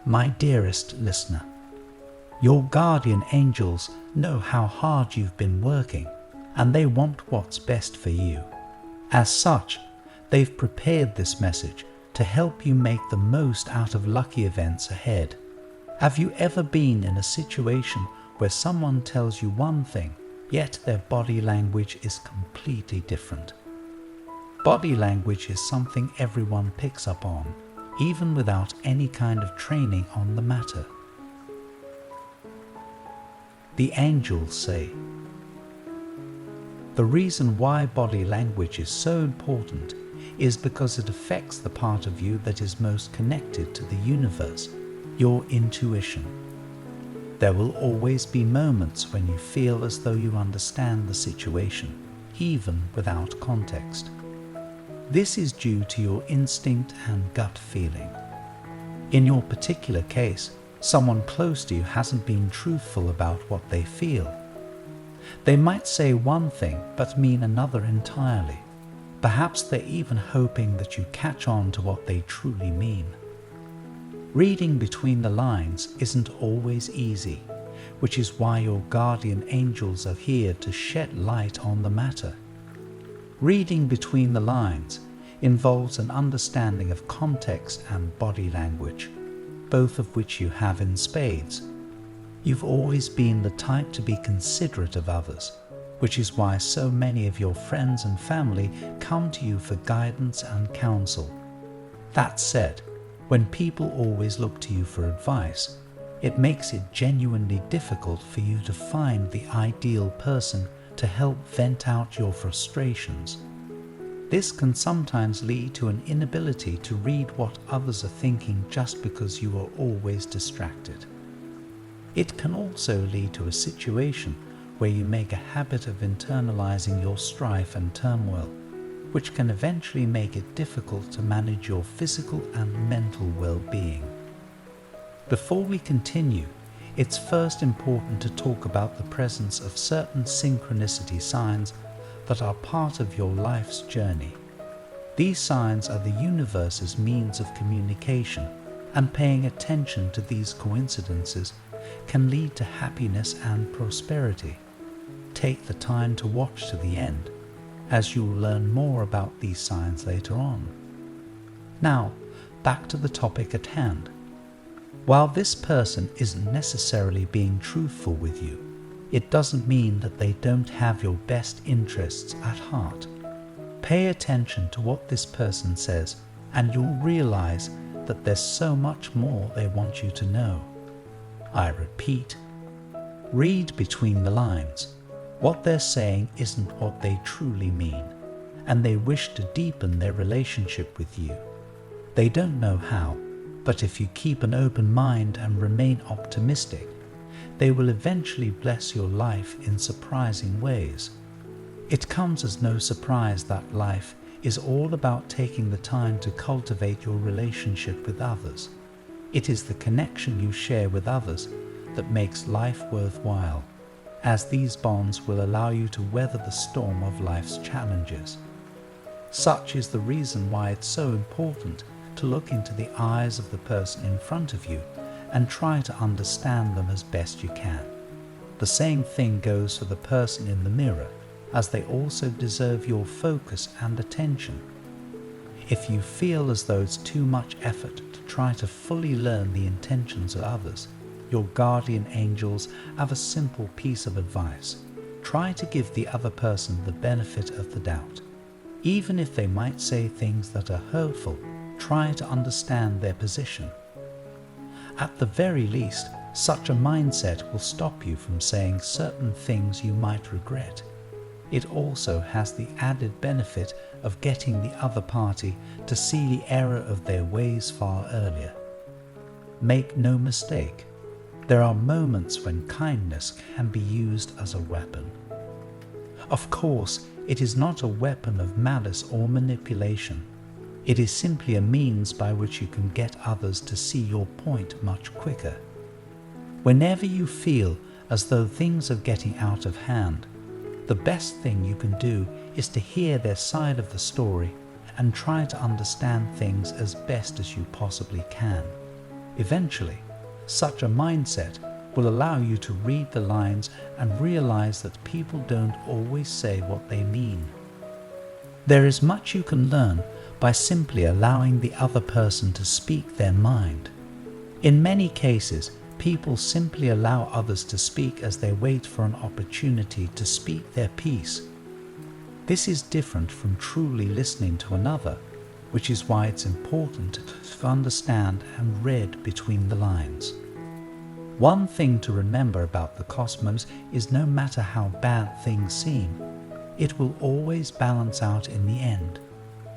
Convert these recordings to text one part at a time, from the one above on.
My dearest listener, your guardian angels know how hard you've been working, and they want what's best for you. As such, they've prepared this message to help you make the most out of lucky events ahead. Have you ever been in a situation where someone tells you one thing, yet their body language is completely different? Body language is something everyone picks up on, even without any kind of training on the matter. The angels say, the reason why body language is so important is because it affects the part of you that is most connected to the universe, your intuition. There will always be moments when you feel as though you understand the situation, even without context. This is due to your instinct and gut feeling. In your particular case, someone close to you hasn't been truthful about what they feel. They might say one thing but mean another entirely. Perhaps they're even hoping that you catch on to what they truly mean. Reading between the lines isn't always easy, which is why your guardian angels are here to shed light on the matter. Reading between the lines involves an understanding of context and body language, both of which you have in spades. You've always been the type to be considerate of others, which is why so many of your friends and family come to you for guidance and counsel. That said, when people always look to you for advice, it makes it genuinely difficult for you to find the ideal person to help vent out your frustrations. This can sometimes lead to an inability to read what others are thinking just because you are always distracted. It can also lead to a situation where you make a habit of internalizing your strife and turmoil, which can eventually make it difficult to manage your physical and mental well-being. Before we continue, it's first important to talk about the presence of certain synchronicity signs that are part of your life's journey. These signs are the universe's means of communication, and paying attention to these coincidences can lead to happiness and prosperity. Take the time to watch to the end, as you'll learn more about these signs later on. Now, back to the topic at hand. While this person isn't necessarily being truthful with you, it doesn't mean that they don't have your best interests at heart. Pay attention to what this person says, and you'll realize that there's so much more they want you to know. I repeat, read between the lines. What they're saying isn't what they truly mean, and they wish to deepen their relationship with you. They don't know how, but if you keep an open mind and remain optimistic, they will eventually bless your life in surprising ways. It comes as no surprise that life is all about taking the time to cultivate your relationship with others. It is the connection you share with others that makes life worthwhile, as these bonds will allow you to weather the storm of life's challenges. Such is the reason why it's so important to look into the eyes of the person in front of you and try to understand them as best you can. The same thing goes for the person in the mirror, as they also deserve your focus and attention. If you feel as though it's too much effort to try to fully learn the intentions of others, your guardian angels have a simple piece of advice. Try to give the other person the benefit of the doubt. Even if they might say things that are hurtful, try to understand their position. At the very least, such a mindset will stop you from saying certain things you might regret. It also has the added benefit of getting the other party to see the error of their ways far earlier. Make no mistake, there are moments when kindness can be used as a weapon. Of course, it is not a weapon of malice or manipulation. It is simply a means by which you can get others to see your point much quicker. Whenever you feel as though things are getting out of hand, the best thing you can do is to hear their side of the story and try to understand things as best as you possibly can. Eventually, such a mindset will allow you to read the lines and realize that people don't always say what they mean. There is much you can learn by simply allowing the other person to speak their mind. In many cases, people simply allow others to speak as they wait for an opportunity to speak their piece. This is different from truly listening to another, which is why it's important to understand and read between the lines. One thing to remember about the cosmos is no matter how bad things seem, it will always balance out in the end.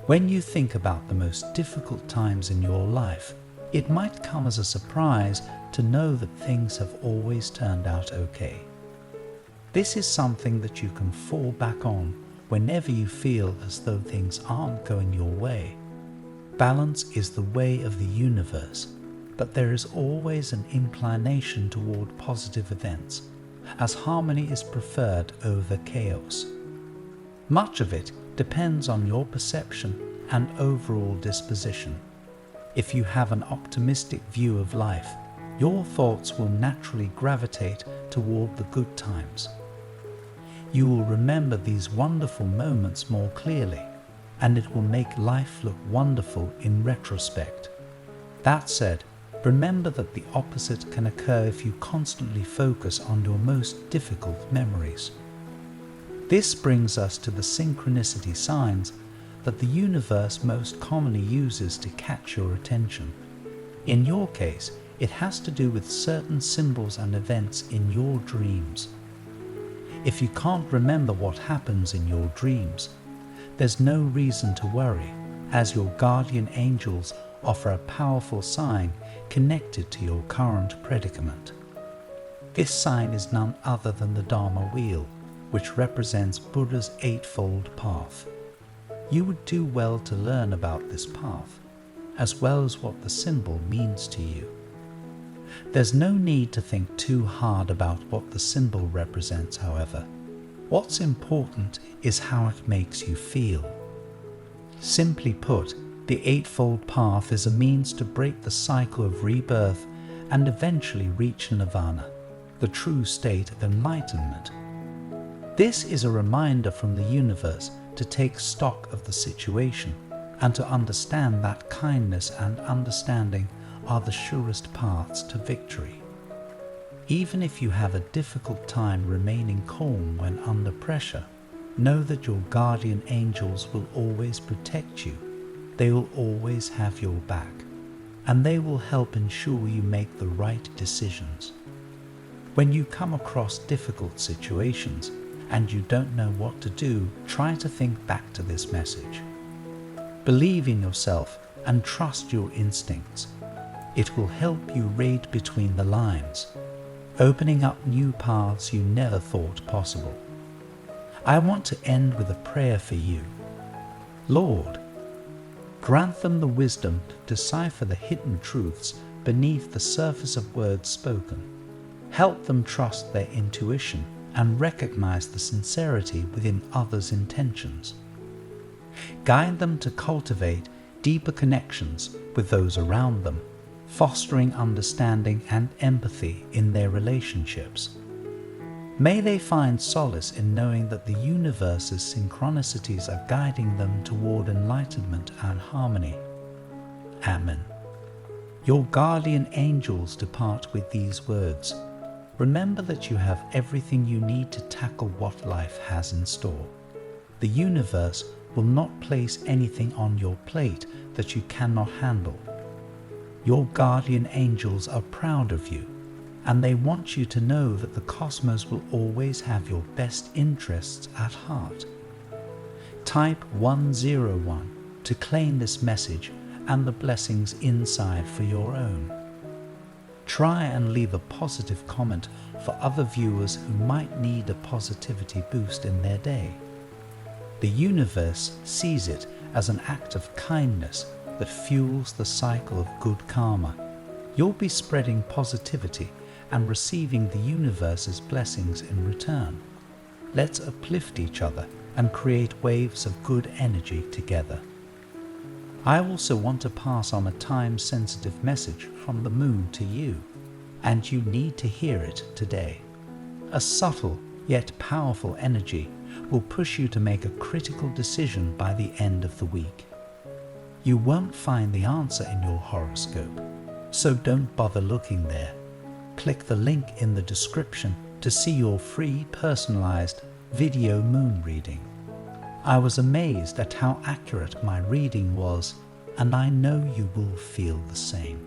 When you think about the most difficult times in your life, it might come as a surprise to know that things have always turned out okay. This is something that you can fall back on whenever you feel as though things aren't going your way. Balance is the way of the universe, but there is always an inclination toward positive events, as harmony is preferred over chaos. Much of it depends on your perception and overall disposition. If you have an optimistic view of life, your thoughts will naturally gravitate toward the good times. You will remember these wonderful moments more clearly, and it will make life look wonderful in retrospect. That said, remember that the opposite can occur if you constantly focus on your most difficult memories. This brings us to the synchronicity signs that the universe most commonly uses to catch your attention. In your case, it has to do with certain symbols and events in your dreams. If you can't remember what happens in your dreams, there's no reason to worry, as your guardian angels offer a powerful sign connected to your current predicament. This sign is none other than the Dharma wheel, which represents Buddha's eightfold path. You would do well to learn about this path, as well as what the symbol means to you. There's no need to think too hard about what the symbol represents, however. What's important is how it makes you feel. Simply put, the Eightfold Path is a means to break the cycle of rebirth and eventually reach nirvana, the true state of enlightenment. This is a reminder from the universe to take stock of the situation and to understand that kindness and understanding are the surest paths to victory. Even if you have a difficult time remaining calm when under pressure, know that your guardian angels will always protect you. They will always have your back, and they will help ensure you make the right decisions. When you come across difficult situations and you don't know what to do, try to think back to this message. Believe in yourself and trust your instincts. It will help you read between the lines, opening up new paths you never thought possible. I want to end with a prayer for you. Lord, grant them the wisdom to decipher the hidden truths beneath the surface of words spoken. Help them trust their intuition and recognize the sincerity within others' intentions. Guide them to cultivate deeper connections with those around them, fostering understanding and empathy in their relationships. May they find solace in knowing that the universe's synchronicities are guiding them toward enlightenment and harmony. Amen. Your guardian angels depart with these words. Remember that you have everything you need to tackle what life has in store. The universe will not place anything on your plate that you cannot handle. Your guardian angels are proud of you, and they want you to know that the cosmos will always have your best interests at heart. Type 101 to claim this message and the blessings inside for your own. Try and leave a positive comment for other viewers who might need a positivity boost in their day. The universe sees it as an act of kindness that fuels the cycle of good karma. You'll be spreading positivity and receiving the universe's blessings in return. Let's uplift each other and create waves of good energy together. I also want to pass on a time-sensitive message from the moon to you, and you need to hear it today. A subtle yet powerful energy will push you to make a critical decision by the end of the week. You won't find the answer in your horoscope, so don't bother looking there. Click the link in the description to see your free personalized video moon reading. I was amazed at how accurate my reading was, and I know you will feel the same.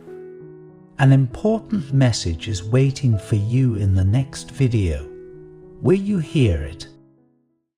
An important message is waiting for you in the next video. Will you hear it?